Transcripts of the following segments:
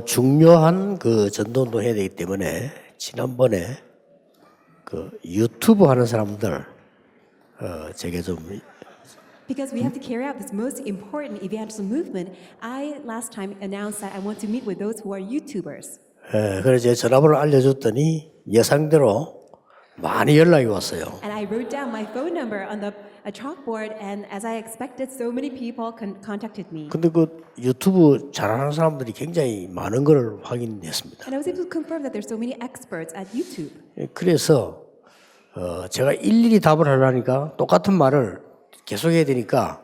중요한 그 전도운동 해야 되기 때문에 지난번에 그 유튜브 하는 사람들 제게 좀 Because we have to carry out this most important evangelism movement, I last time announced that I want to meet with those who are YouTubers. 그래서 제 전화번호를 알려줬더니 예상대로 많이 연락이 왔어요. And I wrote down my phone number on the chalkboard, and as I expected, so many people contacted me. 근데 그 유튜브 잘하는 사람들이 굉장히 많은 걸 확인했습니다. And I was able to confirm that there's so many experts at YouTube. 그래서 제가 일일이 답을 하려니까 똑같은 말을 계속해야 되니까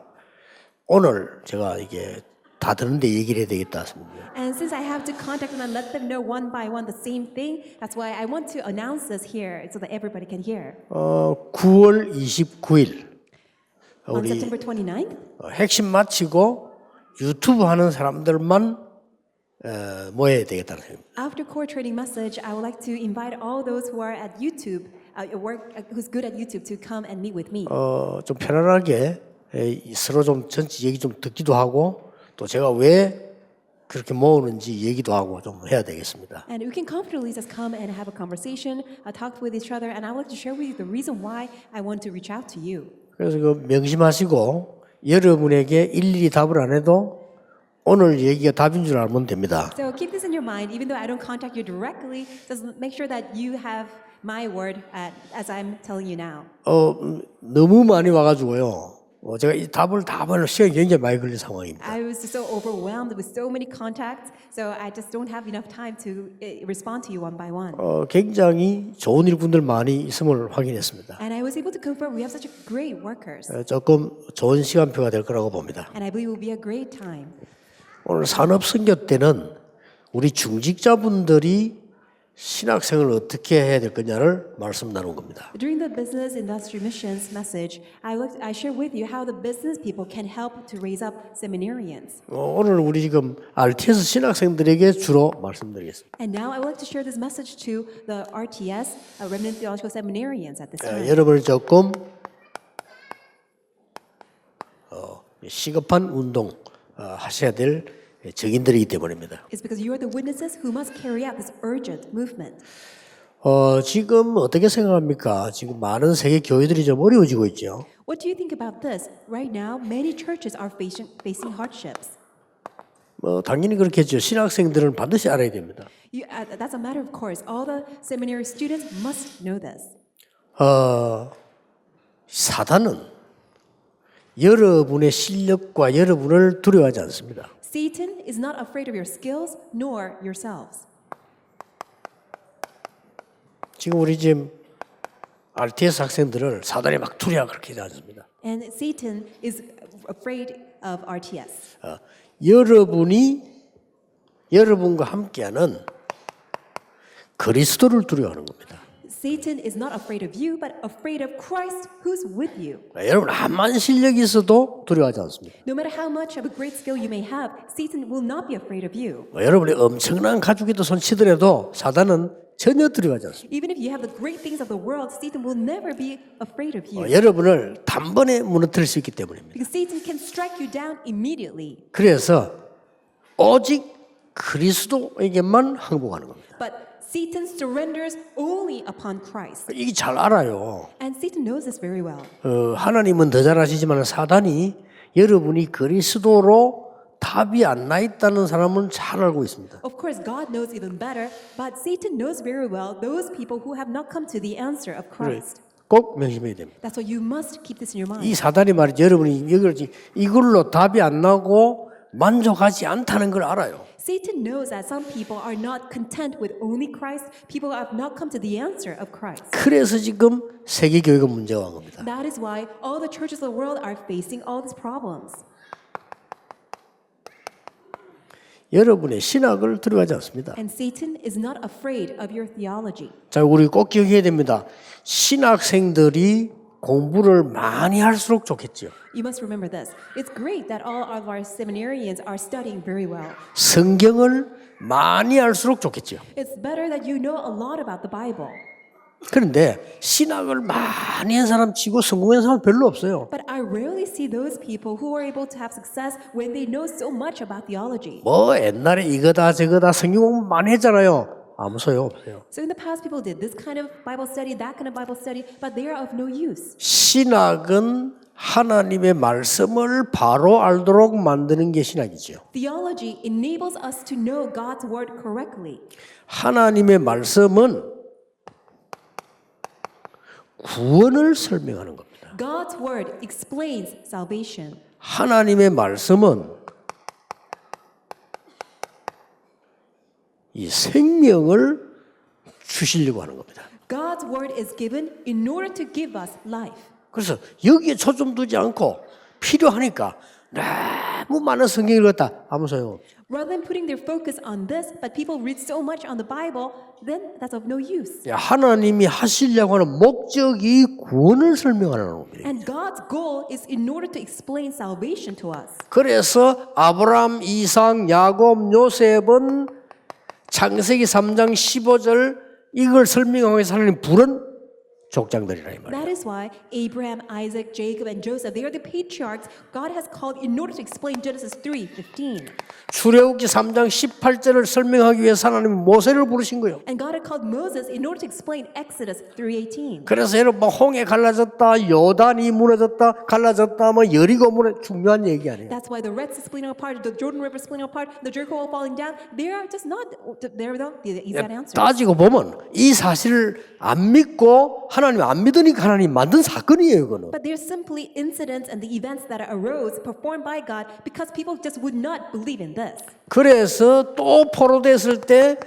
오늘 제가 이게 다 듣는데 얘기를 해야 되겠다 했습니다. And since I have to contact them and let them know one by one the same thing, that's why I want to announce this here so that everybody can hear. 9월 29일 On 우리 September 29th, 핵심 마치고 유튜브 하는 사람들만 모여야 되겠다는 생각입니다. after core training message, I would like to invite all those who are at YouTube, who's good at YouTube, to come and meet with me. 좀 편안하게 서로 좀 전체 얘기 좀 듣기도 하고 또 제가 왜 그렇게 모으는지 얘기도 하고 좀 해야 되겠습니다. And we can comfortably just come and have a conversation, talk with each other, and I would like to share with you the reason why I want to reach out to you. 그래서 그 명심하시고 여러분에게 일일이 답을 안 해도 오늘 얘기가 답인 줄 알면 됩니다. So keep this in your mind, even though I don't contact you directly, just make sure that you have my word as I'm telling you now. 너무 많이 와가지고요. 제가 이 답을 다 하면 시간이 굉장히 많이 걸린 상황입니다. I was so overwhelmed with so many contacts, so I just don't have enough time to respond to you one by one. 굉장히 좋은 일꾼들 많이 있음을 확인했습니다. And I was able to confirm we have such great workers, 조금 좋은 시간표가 될 거라고 봅니다. and I believe it will be a great time. 오늘 산업선교 때는 우리 중직자분들이 신학생을 어떻게 해야 될 거냐를 말씀 나눈 겁니다. During the business industry missions message, I share with you how the business people can help to raise up seminarians. 오늘 우리 지금 RTS 신학생들에게 주로 말씀드리겠습니다. And now I would like to share this message to the RTS, Remnant Theological Seminarians at this time. 여러분을 조금 시급한 운동 하셔야 될 증인들이기 때문입니다. It's because you are the witnesses who must carry out this urgent movement. 지금 어떻게 생각합니까? 지금 많은 세계 교회들이 좀 어려워지고 있죠. What do you think about this? Right now, many churches are facing hardships. 당연히 그렇겠죠. 신학생들은 반드시 알아야 됩니다. That's a matter of course. All the seminary students must know this. 사단은 여러분의 실력과 여러분을 두려워하지 않습니다. Satan is not afraid of your skills nor yourselves. 지금 우리 지금 RTS 학생들을 사단이 막 두려워 그렇게 하지 않습니다. And Satan is afraid of RTS. 여러분과 함께하는 그리스도를 두려워하는 겁니다. Satan is not afraid of you, but afraid of Christ who's with you. 여러분 암만 실력이 있어도 두려워하지 않습니다. No matter how much of a great skill you may have, Satan will not be afraid of you. 여러분이 엄청난 가죽에도 손치더라도 사단은 전혀 두려워하지 않습니다. Even if you have the great things of the world, Satan will never be afraid of you. 여러분을 단번에 무너뜨릴 수 있기 때문입니다. Because Satan can strike you down immediately. 그래서 오직 그리스도에게만 항복하는 겁니다. But Satan surrenders only upon Christ. 이게 잘 알아요. And Satan knows this very well. 하나님은 더 잘 아시지만 사단이 여러분이 그리스도로 답이 안 나 있다는 사람은 잘 알고 있습니다. Of course, God knows even better, but Satan knows very well those people who have not come to the answer of Christ. 꼭 명심해야 됩니다. That's why you must keep this in your mind. 이 사단이 말이죠. 여러분이 이걸로 답이 안 나고 만족하지 않다는 걸 알아요. Satan knows that some people are not content with only Christ. People have not come to the answer of Christ. 그래서 지금 세계 교회가 문제가 온 겁니다. That is why all the churches of the world are facing all these problems. 여러분의 신학을 두려워하지 않습니다. And Satan is not afraid of your theology. 자, 우리 꼭 기억해야 됩니다. 신학생들이 공부를 많이 할수록 좋겠죠. You must remember this. It's great that all of our seminarians are studying very well. 성경을 많이 알수록 좋겠죠. It's better that you know a lot about the Bible. 그런데 신학을 많이 한 사람 치고 성공한 사람 별로 없어요. But I rarely see those people who are able to have success when they know so much about theology. 뭐 옛날에 이거다 저거다 성경 공부 많이 했잖아요. 아무 소용 없어요. So in the past, people did this kind of Bible study, that kind of Bible study, but they are of no use. 신학은 하나님의 말씀을 바로 알도록 만드는 게 신학이죠. Theology enables us to know God's word correctly. 하나님의 말씀은 구원을 설명하는 겁니다. God's word explains salvation. 하나님의 말씀은 이 생명을 주시려고 하는 겁니다. God's word is given in order to give us life. 그래서 여기에 초점 두지 않고 필요하니까 너무 많은 성경을 읽었다. 아무 소용 없어요. Rather than putting their focus on this, but people read so much on the Bible, then that's of no use. 하나님이 하시려고 하는 목적이 구원을 설명하는 겁니다. And God's goal is in order to explain salvation to us. 그래서 아브라함, 이삭, 야곱, 요셉은 창세기 3장 15절 이걸 설명하기 위해서 하나님 부른 족장들이라 이 말이에요. That is why Abraham, Isaac, Jacob, and Joseph, they are the patriarchs God has called in order to explain Genesis 3:15. 출애굽기 3장 18절을 설명하기 위해서 하나님이 모세를 부르신 거예요. And God had called Moses in order to explain Exodus 3:18. 그래서 여러분 막 홍해 갈라졌다, 요단이 무너졌다, 갈라졌다, 뭐 여리고 무너 중요한 얘기 아니에요. That's why the Red Sea splitting apart, the Jordan River splitting apart, the Jericho wall falling down, they are just not, they're not the exact answers. 따지고 보면 이 사실을 안 믿고 하나님 안 믿으니까 하나님 만든 사건이에요, 이거는. But they're simply incidents and the events that arose performed by God because people just would not believe in this. 그래서 또 포로됐을 때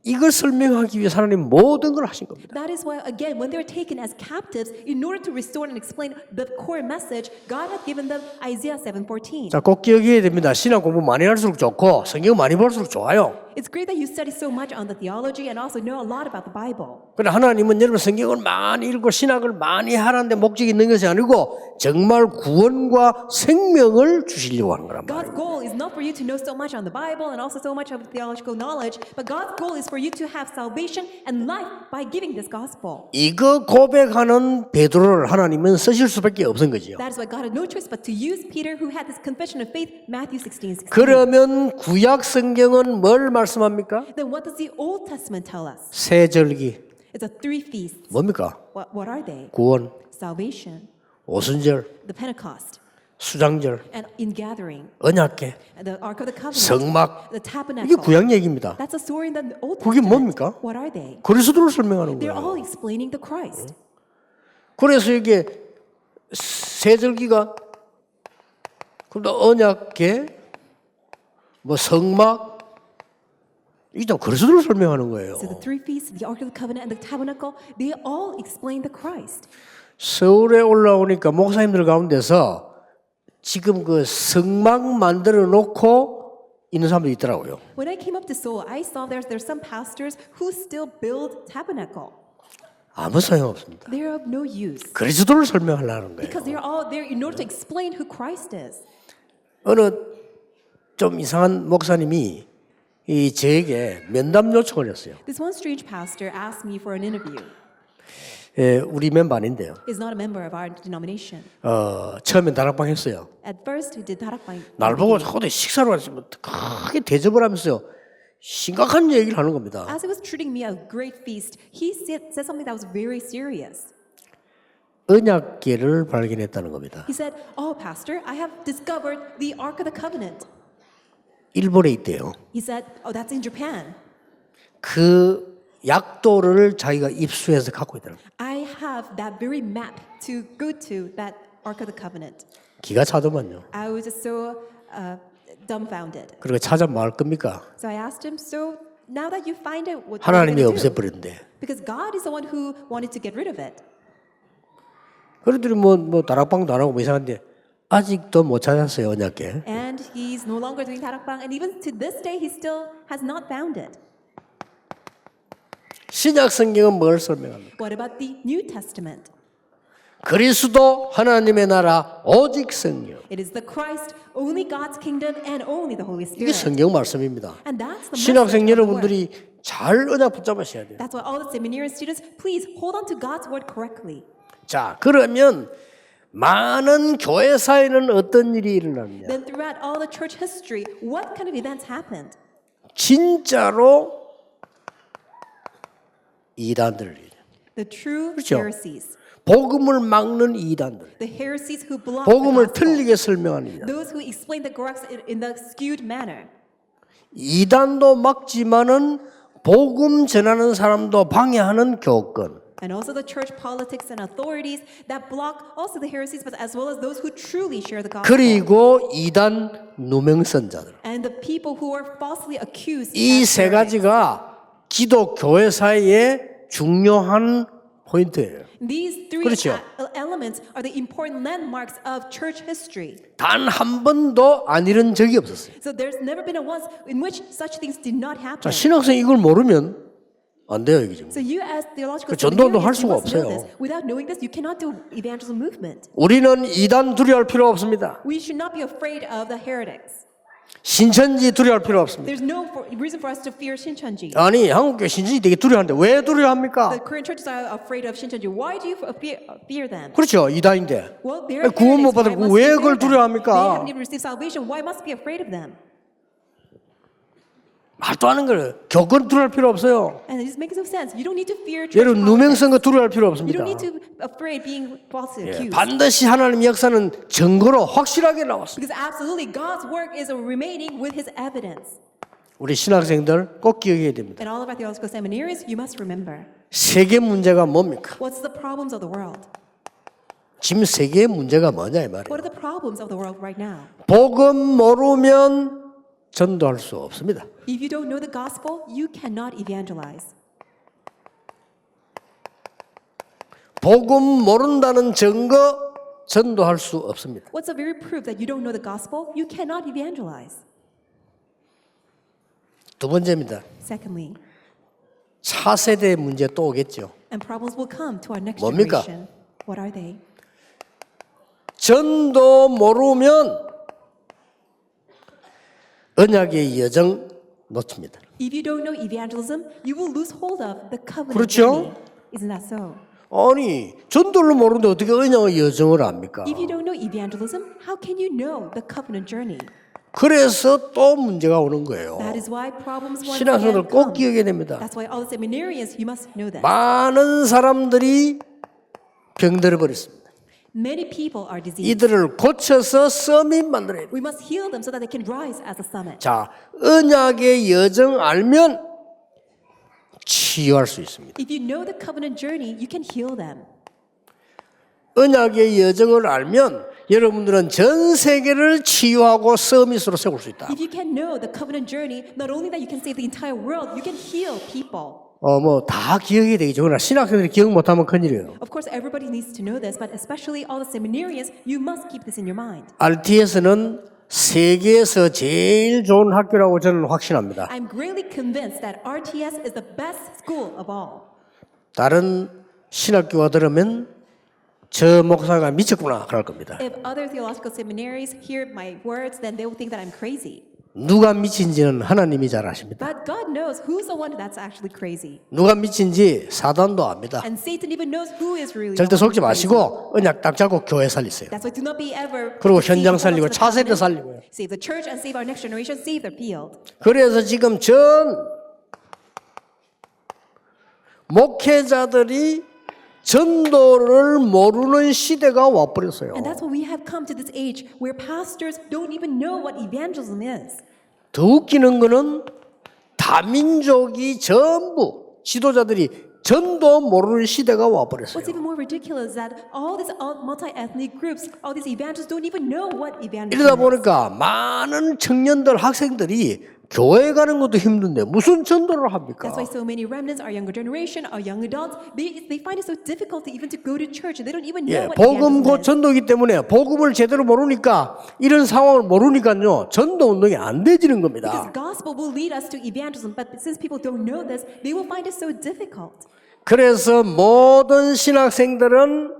이걸 설명하기 위해 하나님 모든 걸 하신 겁니다. That is why, again, when they were taken as captives, in order to restore and explain the core message, God had given them Isaiah 7:14. 자, 꼭 기억해야 됩니다. 신학 공부 많이 할수록 좋고 성경 많이 볼수록 좋아요. It's great that you study so much on the theology and also know a lot about the Bible. 그래 하나님은 여러분 성경을 많이 읽고 신학을 많이 하라는데 목적이 있는 것이 아니고 정말 구원과 생명을 주시려고 하는 거란 God's 말이에요. goal is not for you to know so much on the Bible and also so much of theological knowledge, but God's goal is for you to have salvation and life by giving this gospel. 이거 고백하는 베드로를 하나님은 쓰실 수밖에 없은 거죠. That is why God had no choice but to use Peter, who had this confession of faith, Matthew 16:16. 그러면 구약 성경은 뭘 말씀합니까? Then what does the Old Testament tell us? 세절기 It's a three feasts. 뭡니까? What are they? 구원, Salvation, 오순절, the Pentecost, 수장절, and ingathering, 언약궤, the Ark of the Covenant, 성막. the 이게 tabernacle. 구약 얘기입니다. That's a story in the Old 그게 Testament. 뭡니까? What are they? 그리스도를 설명하는 They're 거예요. all explaining the Christ. 그래서 이게 세절기가 그다음 언약궤, 뭐 성막 이게 다 그리스도를 설명하는 거예요. So the three feasts, the Ark of the Covenant, and the tabernacle, they all explain the Christ. 서울에 올라오니까 목사님들 가운데서 지금 그 성막 만들어 놓고 있는 사람들이 있더라고요. When I came up to Seoul, I saw there's some pastors who still build tabernacle. 아무 소용 없습니다. They're of no use 그리스도를 설명하려는 거예요. because they're all there in order to explain who Christ is. 어느 좀 이상한 목사님이 이 저에게 면담 요청을 했어요. This one strange pastor asked me for an interview. 예, 우리 멤버 아닌데요. He's not a member of our denomination. 처음엔 다락방 했어요. At first, he did 다락방. 날 보고 자꾸 식사를 왔으면 크게 대접을 하면서요. 심각한 얘기를 하는 겁니다. As he was treating me a great feast, he said something that was very serious. 언약궤를 발견했다는 겁니다. He said, "Oh, pastor, I have discovered the Ark of the Covenant." 일본에 있대요. He said, "Oh, that's in Japan. 그 약도를 자기가 입수해서 갖고 있다는 거예요. I have that very map to go to that Ark of the Covenant." 기가 차더만요. I was just so dumbfounded. 그리고 찾아 뭐 할 겁니까? So I asked him, "So now that you find it, what are you 하나님이 going to do?" 없애버렸는데. Because God is the one who wanted to get rid of it. 그러더니 뭐 다락방도 안 하고 뭐 이상한데 아직도 못 찾았어요, 언약궤. And he's no longer doing 다락방, and even to this day, he still has not found it. 신약 성경은 뭘 설명합니까? What about the New Testament? 그리스도 하나님의 나라 오직 성령. It is the Christ, only God's kingdom, and only the Holy 이게 Spirit. 성경 말씀입니다. And that's the 신학생 message of the word. 여러분들이 잘 언약 붙잡으셔야 돼요. That's why all the seminary students, please hold on to God's word correctly. 자, 그러면 많은 교회사에는 어떤 일이 일어나느냐? Then throughout all the church history, what kind of events happened? 진짜로 이단들, The true 그렇죠. Pharisees, 복음을 막는 이단들, the heresies who block 복음을 the gospel, 틀리게 설명하는 이단. those who explain the gospel in the skewed manner. 이단도 막지만은 복음 전하는 사람도 방해하는 교권. And also the church politics and authorities that block also the heresies, but as well as those who truly share the gospel. 그리고 이단 누명선자들. And the people who are falsely accused. 이 as 세 heretics. 가지가 기독교회 사이의 중요한 포인트예요. These three 그렇죠. elements are the important landmarks of church history. 단 한 번도 안 이런 적이 없었어요. So there's never been a once in which such things did not happen. 자, 신학생 이걸 모르면 안 돼요, 이게 지금. So you as theological 그 전도도 할 seminarians, you 수가 must know 없어요. this. Without knowing this, you cannot do evangelism movement. 우리는 이단 두려워할 필요 없습니다. We should not be afraid of the heretics. 신천지 두려워할 필요 없습니다. There's no reason for us to fear Shincheonji. 아니, 한국교 신천지 되게 두려워하는데 왜 두려워합니까? The Korean churches are afraid of Shincheonji. Why do you fear them? 그렇죠, 이단인데. Well, they're 구원 못 heretics. Why 받았고 must 왜 you 그걸 fear them? They 두려워합니까? haven't even received salvation. Why must be afraid of them? 말도 안 하는 거예요. 교권 두려워할 필요 없어요. And it just makes no sense. You don't need to fear church 여러분 politics. 누명선거 두려워할 필요 You 없습니다. don't need to afraid being falsely 예, accused. 반드시 하나님의 역사는 증거로 확실하게 나왔습니다. Because absolutely God's work is remaining with his evidence. 우리 신학생들 꼭 기억해야 됩니다. And all of our theological seminaries, you must remember. 세계 문제가 뭡니까? What's the problems of the world? 지금 세계의 문제가 뭐냐 이 말이에요. What are the problems of the world right now? 복음 모르면 전도할 수 없습니다. If you don't know the gospel, you cannot evangelize. 복음 모른다는 증거 전도할 수 없습니다. What's the very proof that you don't know the gospel? You cannot evangelize. 두 번째입니다. Secondly, 차세대 문제 또 오겠죠. and problems will come to our next 뭡니까? generation. What are they? 전도 모르면 언약의 여정 놓칩니다. If you don't know evangelism, you will lose hold of the covenant 그렇죠? journey. Isn't that so? 아니 전도를 모르는데 어떻게 언약의 여정을 압니까? If you don't know evangelism, how can you know the covenant journey? 그래서 또 문제가 오는 거예요. That is why problems once 신학생들 again 꼭 come. 기억해야 됩니다. That's why all the seminarians, you must know this. 많은 사람들이 병들어 버렸습니다. Many people are diseased. 이들을 고쳐서 서밋 만들어야 돼요. We must heal them so that they can rise as a summit. 자, 언약의 여정 알면 치유할 수 있습니다. If you know the covenant journey, you can heal them. 언약의 여정을 알면 여러분들은 전 세계를 치유하고 서밋으로 세울 수 있다. If you can know the covenant journey, not only that you can save the entire world, you can heal people. 뭐 다 기억해야 되겠죠. 그러나 신학생들이 기억 못하면 큰일이에요. Of course, everybody needs to know this, but especially all the seminarians, you must keep this in your mind. RTS는 세계에서 제일 좋은 학교라고 저는 확신합니다. I'm greatly convinced that RTS is the best school of all. 다른 신학교가 들으면 저 목사가 미쳤구나 그럴 겁니다. If other theological seminaries hear my words, then they will think that I'm crazy. 누가 미친지는 하나님이 잘 아십니다. But God knows who's the one that's actually crazy. 누가 미친지 사단도 압니다. And Satan even knows who is really 절대 the one 속지 who's crazy. 마시고 언약 딱 잡고 교회 살리세요. That's why do not be ever 그리고 deceived. 현장 Hold on 살리고 to the 차세대 covenant. 살리고요. Save the church and save our next generation, save the field. 그래서 지금 전 목회자들이 전도를 모르는 시대가 와버렸어요. And that's why we have come to this age where pastors don't even know what evangelism is. 더 웃기는 거는 다민족이 전부 지도자들이 전도 모르는 시대가 와버렸어요. What's even more ridiculous is that all these multi-ethnic groups, all these evangelists don't even know what evangelism 이러다 is. 보니까 많은 청년들 학생들이 교회 가는 것도 힘든데 무슨 전도를 합니까? That's why so many remnants, our younger generation, our young adults, they find it so difficult to even to go to church. They don't even know 예, what 복음 곧 evangelism is. 전도이기 때문에 복음을 제대로 모르니까 이런 상황을 모르니까요 전도 운동이 안 되지는 Because 겁니다. gospel will lead us to evangelism, but since people don't know this, they will find it so difficult. 그래서 모든 신학생들은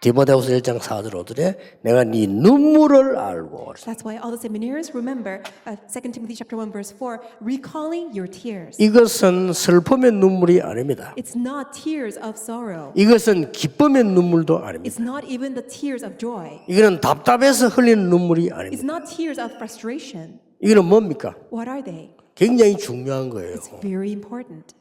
디모데후서 1장 4절 5절에 내가 네 눈물을 알고. That's why all the seminarians remember 2 Timothy chapter 1 verse 4, recalling your tears. 이것은 슬픔의 눈물이 아닙니다. It's not tears of sorrow. 이것은 기쁨의 눈물도 아닙니다. It's not even the tears of joy. 이거는 답답해서 흘리는 눈물이 아닙니다. It's not tears of frustration. 이거는 뭡니까? What are they? 굉장히 중요한 거예요. It's very important.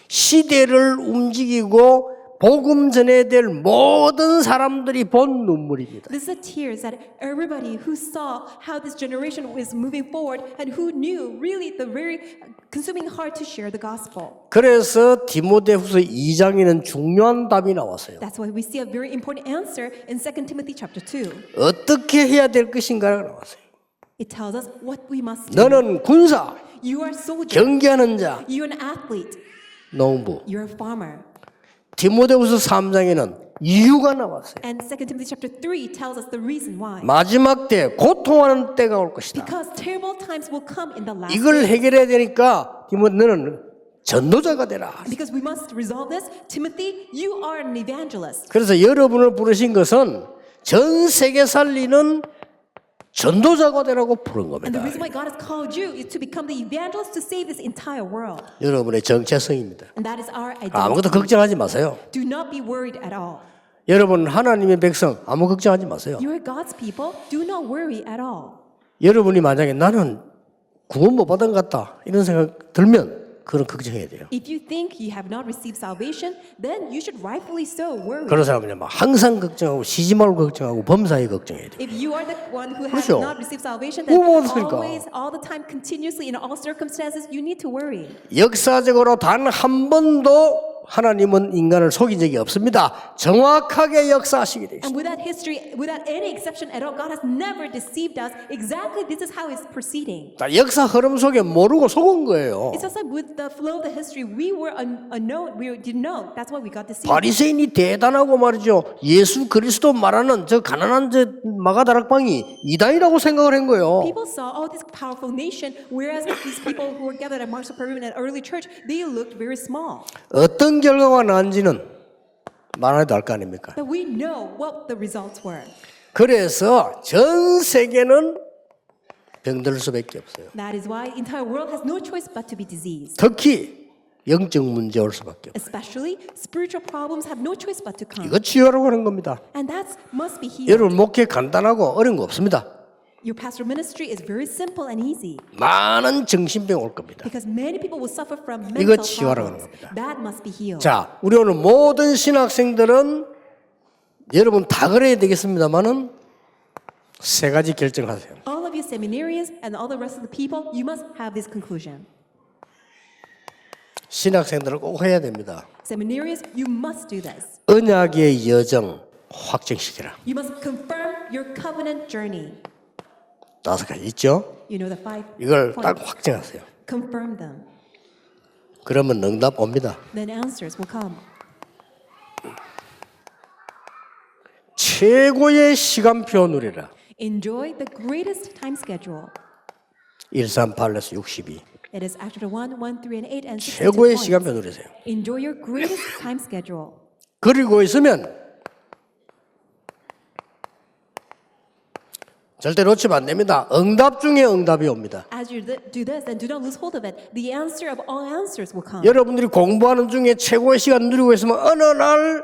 시대를 움직이고 복음 전해야 될 모든 사람들이 본 눈물입니다. This is the tears that everybody who saw how this generation was moving forward and who knew really the very consuming heart to share the gospel. 그래서 디모데후서 2장에는 중요한 답이 나왔어요. That's why we see a very important answer in 2 Timothy chapter 2. 어떻게 해야 될 것인가가 나왔어요. It tells us what we must do. 너는 군사, You are a soldier. 경기하는 자, You're an athlete. 농부. You're a farmer. 디모데후서 3장에는 이유가 나왔어요. And 2 Timothy chapter 3 tells us the reason why. 마지막 때 고통하는 때가 올 것이다. Because terrible times will come in the last 이걸 days. 해결해야 되니까 디모데 너는 전도자가 되라. Because we must resolve this. Timothy, you are an evangelist. 그래서 여러분을 부르신 것은 전 세계 살리는 전도자가 되라고 부른 And the 겁니다. reason why God has called you is to become the evangelist to save this entire world. 여러분의 정체성입니다. And that is our 아무것도 identity. 걱정하지 마세요. Do not be worried at all. 여러분 하나님의 백성 아무 걱정하지 마세요. You are God's people. Do not worry at all. 여러분이 만약에 나는 구원 못 받은 것 같다 이런 생각 들면 그건 걱정해야 돼요. If you think you have not received salvation, then you should rightfully so worry. 그런 사람은요 막 항상 걱정하고 쉬지 말고 걱정하고 범사에 걱정해야 돼요. If you are the one who has 그렇죠. not received salvation, then 뭐 받았으니까. always, all the time, continuously, in all circumstances, you need to worry. 역사적으로 단 한 번도 하나님은 인간을 속인 적이 없습니다. 정확하게 역사하시게 되어 있습니다. And without history, without any exception at all, God has never deceived us. Exactly this is how it's proceeding. 자, 역사 흐름 속에 모르고 속은 거예요. It's just like with the flow of the history, we were unknown, we didn't know. That's why we got deceived. 바리새인이 대단하고 말이죠. 예수 그리스도 말하는 저 가난한 저 마가다락방이 이단이라고 생각을 한 거예요. People saw, oh, this powerful nation, whereas these people who were gathered at Mark's Upper Room in an early church, they looked very small. 어떤 결과가 나은지는 말해도 알 거 아닙니까? But we know what the results were. 그래서 전 세계는 병들 수밖에 없어요. That is why the entire world has no choice but to be diseased. 특히 영적 문제 올 수밖에 없어요. Especially spiritual problems have no choice but to come. 이거 치유하라고 하는 겁니다. And that must be healed. 여러분 목회 간단하고 어려운 거 없습니다. Your pastoral ministry is very simple and easy 많은 정신병 올 겁니다. because many people will suffer from 이거 mental 치유하라고 하는 problems. 겁니다. That must be healed. 자, 우리 오늘 모든 신학생들은 여러분 다 그래야 되겠습니다만은 세 가지 결정하세요. All of you seminarians and all the rest of the people, you must have this conclusion. 신학생들은 꼭 해야 됩니다. Seminarians, you must do this. 언약의 여정 확정시키라. You must confirm your covenant journey. 5가지 있죠? You know the 5 이걸 딱 points. 확정하세요. Confirm them. 그러면 응답 옵니다. Then answers will come. 최고의 시간표 누리라. Enjoy the greatest time schedule. 138에서 62. It is Acts 1, 1, 3, and 8, and 62 최고의 points. 시간표 누리세요. Enjoy your greatest time schedule. 그리고 있으면 절대 놓치면 안 됩니다. 응답 중에 응답이 옵니다. As you do this, then do not lose hold of it. The answer of all answers will come. 여러분들이 공부하는 중에 최고의 시간 누리고 있으면 어느 날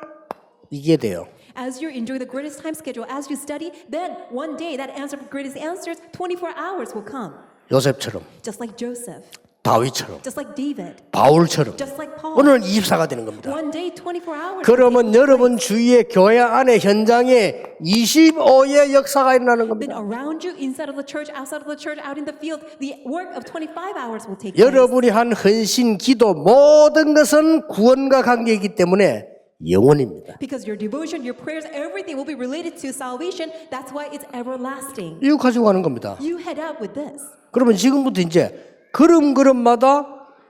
이게 돼요. As you enjoy the greatest time schedule, as you study, then one day that answer for greatest answers, 24 hours will come. 요셉처럼, Just like Joseph, 다윗처럼, just like David, 바울처럼 just like Paul. 오늘 24가 되는 겁니다. One day, 24 hours. 그러면 여러분 주위의 교회 안에 현장에 25의 역사가 일어나는 Then 겁니다. around you, inside of the church, outside of the church, out in the field, the work of 25 hours will take place. 여러분이 한 헌신, 기도 모든 것은 구원과 관계이기 때문에 영원입니다. Because your devotion, your prayers, everything will be related to salvation. That's why it's everlasting. 이거 가지고 가는 겁니다. You head out with this. 그러면 지금부터 이제 걸음걸음마다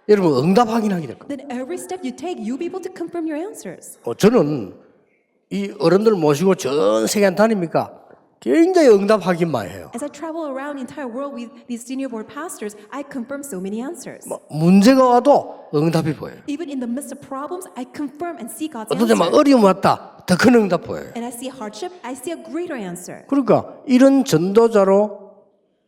여러분 응답 확인하게 될 겁니다. Then every step you take, you'll be able to confirm your answers. 저는 이 어른들 모시고 전 세계 다닙니까? 굉장히 응답하기만 해요. As I travel around the entire world with these senior board pastors, I confirm so many answers. 문제가 와도 응답이 보여요. Even in the midst of problems, I confirm and see God's 어떤 때 막 answer. 어려움 왔다. 더 큰 응답 보여요. And I see hardship, I see a greater answer. 그러니까 이런 전도자로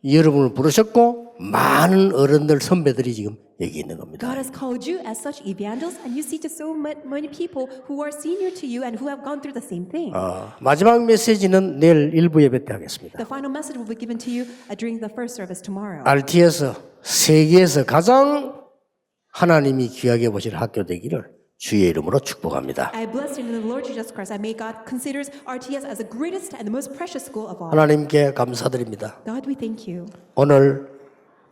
여러분을 부르셨고 많은 어른들 선배들이 지금 여기 있는 겁니다. God has called you as such evangelists, and you see to so many people who are senior to you and who have gone through the same thing. 마지막 메시지는 내일 일부 예배 때 하겠습니다. The final message will be given to you during the first service tomorrow. RT에서 세계에서 가장 하나님이 귀하게 보실 학교 되기를 주의 이름으로 축복합니다. I bless you in the Lord Jesus Christ. I may God considers RTS as the greatest and the most precious school of all. 하나님께 감사드립니다. God, we thank you. 오늘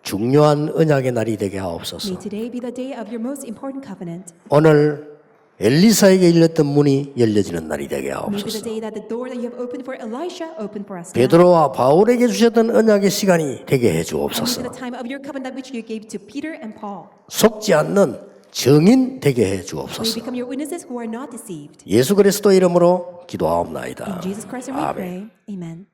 중요한 언약의 날이 되게 하옵소서. May today be the day of your most important covenant. 오늘 엘리사에게 열렸던 문이 열려지는 날이 되게 May be the 하옵소서. day that the door that you have opened for Elisha open for us now. 베드로와 바울에게 주셨던 언약의 시간이 되게 해 And may be 주옵소서. the time of your covenant which you gave to Peter and Paul. 속지 않는 증인 되게 해 May 주옵소서. become your witnesses who are not deceived. 예수 그리스도 이름으로 기도하옵나이다. In Jesus Christ, and we 아멘. pray. Amen.